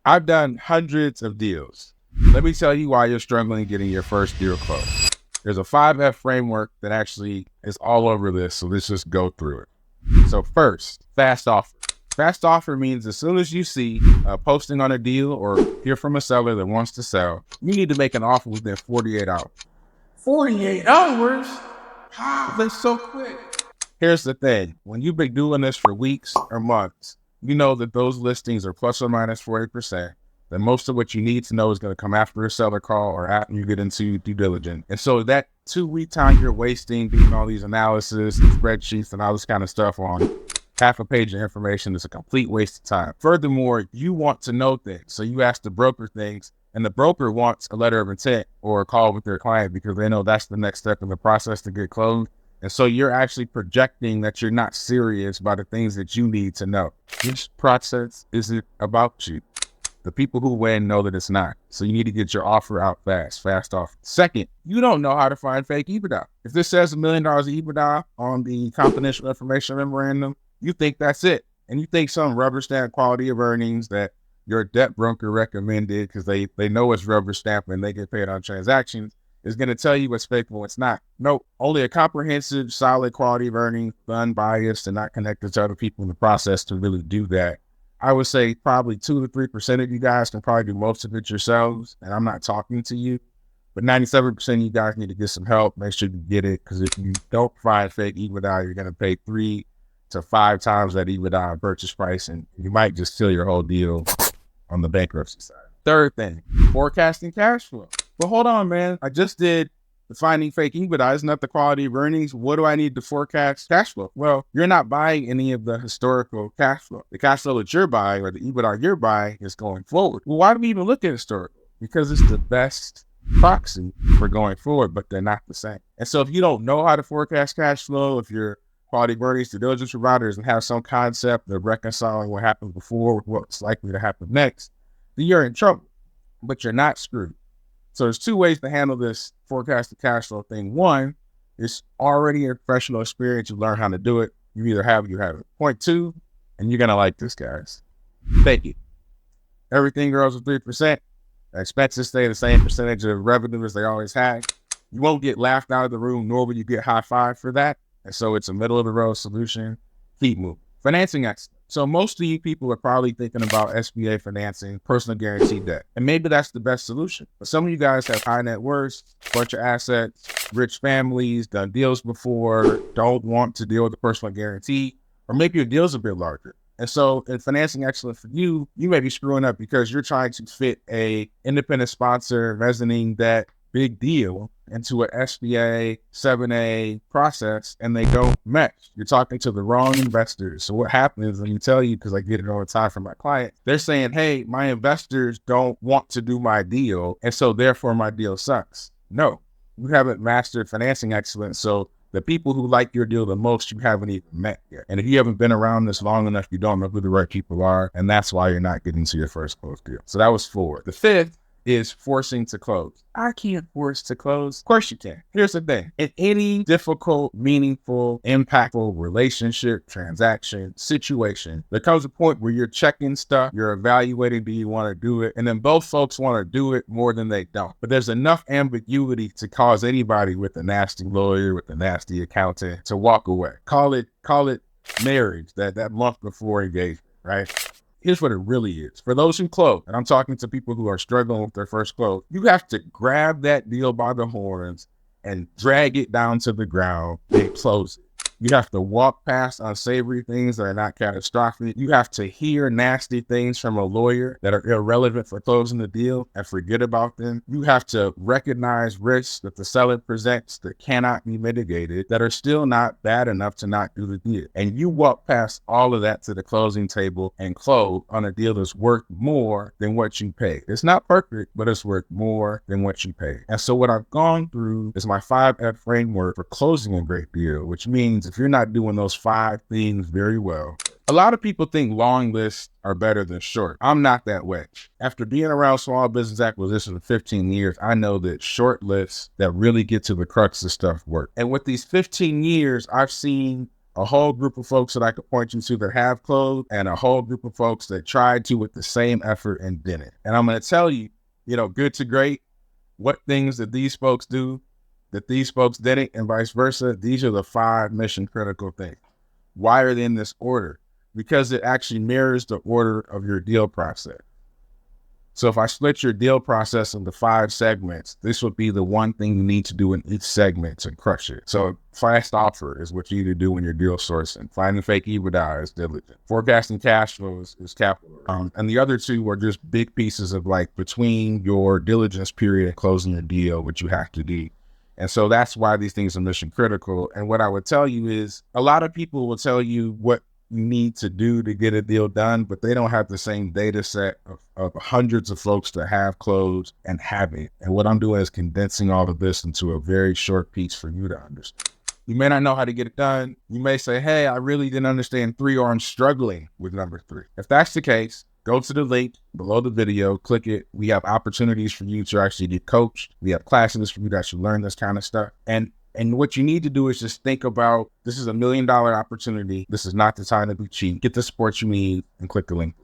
I've done hundreds of deals. Let me tell you why you're struggling getting your first deal closed. There's a 5F framework that actually is all over this, so let's just go through it. So first, fast offer. Fast offer means as soon as you see a posting on a deal or hear from a seller that wants to sell, you need to make an offer within 48 hours. 48 hours? How? That's so quick. Here's the thing. When you've been doing this for weeks or months, you know that those listings are plus or minus 40%. That most of what you need to know is going to come after a seller call or after you get into due diligence. And so that 2-week time you're wasting doing all these analysis and spreadsheets and all this kind of stuff on half a page of information is a complete waste of time. Furthermore, you want to know things. So you ask the broker things, and the broker wants a letter of intent or a call with their client because they know that's the next step in the process to get closed. And so you're actually projecting that you're not serious about the things that you need to know. This process isn't about you. The people who win know that it's not. So you need to get your offer out fast off. Second, you don't know how to find fake EBITDA. If this says $1 million of EBITDA on the confidential information memorandum, you think that's it. And you think some rubber stamp quality of earnings that your debt broker recommended because they know it's rubber stamp and they get paid on transactions is going to tell you what's fake and what's not. No, only a comprehensive, solid quality of earnings, unbiased and not connected to other people in the process to really do that. I would say probably 2 to 3% of you guys can probably do most of it yourselves. And I'm not talking to you, but 97% of you guys need to get some help. Make sure you get it. Because if you don't find fake EBITDA, you're going to pay 3 to 5 times that EBITDA purchase price. And you might just seal your whole deal on the bankruptcy side. Third thing, forecasting cash flow. But hold on, man. I just did the finding fake EBITDA. Isn't that the quality of earnings? What do I need to forecast cash flow? Well, you're not buying any of the historical cash flow. The cash flow that you're buying or the EBITDA you're buying is going forward. Well, why do we even look at historical? Because it's the best proxy for going forward, but they're not the same. And so if you don't know how to forecast cash flow, if your quality of earnings due diligence providers and have some concept of reconciling what happened before with what's likely to happen next, then you're in trouble, but you're not screwed. So there's 2 ways to handle this forecasted cash flow thing. One, it's already a professional experience. You learn how to do it. You either have it, you have it. Point 2, and you're going to like this, guys. Thank you. Everything grows with 3%. Expenses stay the same percentage of revenue as they always had. You won't get laughed out of the room, nor will you get high five for that. And so it's a middle of the road solution. Keep moving. Financing excellence. So most of you people are probably thinking about SBA financing, personal guarantee debt. And maybe that's the best solution. But some of you guys have high net worth, bunch of assets, rich families, done deals before, don't want to deal with the personal guarantee, or maybe your deal's a bit larger. And so in financing excellence for you, you may be screwing up because you're trying to fit a independent sponsor mezzanine debt big deal into an SBA 7A process, and they don't match. You're talking to the wrong investors. So what happens, let me tell you, because I get it all the time from my clients, they're saying, hey, my investors don't want to do my deal, and so therefore my deal sucks. No, you haven't mastered financing excellence. So the people who like your deal the most, you haven't even met yet. And if you haven't been around this long enough, you don't know who the right people are, and that's why you're not getting to your first close deal. So that was 4. The 5th is forcing to close. I can't force to close. Of course you can. Here's the thing. In any difficult, meaningful, impactful relationship, transaction, situation, there comes a point where you're checking stuff, you're evaluating, do you want to do it? And then both folks want to do it more than they don't. But there's enough ambiguity to cause anybody with a nasty lawyer, with a nasty accountant to walk away. Call it marriage, that month before engagement, right? Here's what it really is. For those who close, and I'm talking to people who are struggling with their first close, you have to grab that deal by the horns and drag it down to the ground and close it. You have to walk past unsavory things that are not catastrophic. You have to hear nasty things from a lawyer that are irrelevant for closing the deal and forget about them. You have to recognize risks that the seller presents that cannot be mitigated, that are still not bad enough to not do the deal. And you walk past all of that to the closing table and close on a deal that's worth more than what you paid. It's not perfect, but it's worth more than what you paid. And so what I've gone through is my 5F framework for closing a great deal, which means if you're not doing those 5 things very well, a lot of people think long lists are better than short. I'm not that way. After being around small business acquisition for 15 years, I know that short lists that really get to the crux of stuff work. And with these 15 years, I've seen a whole group of folks that I could point you to that have closed, and a whole group of folks that tried to with the same effort and didn't. And I'm going to tell you, good to great, what things that these folks do that these folks didn't, and vice versa. These are the 5 mission critical things. Why are they in this order? Because it actually mirrors the order of your deal process. So if I split your deal process into 5 segments, this would be the one thing you need to do in each segment to crush it. So fast offer is what you need to do when you're deal sourcing. Finding fake EBITDA is diligent. Forecasting cash flows is capital. And the other 2 are just big pieces of like between your diligence period and closing your deal, which you have to do. And so that's why these things are mission critical. And what I would tell you is a lot of people will tell you what you need to do to get a deal done, but they don't have the same data set of hundreds of folks that have closed and haven't. And what I'm doing is condensing all of this into a very short piece for you to understand. You may not know how to get it done. You may say, hey, I really didn't understand 3, or I'm struggling with number 3. If that's the case, go to the link below the video, click it. We have opportunities for you to actually get coached. We have classes for you to actually learn this kind of stuff. And what you need to do is just think about, this is $1 million opportunity. This is not the time to be cheap. Get the support you need and click the link.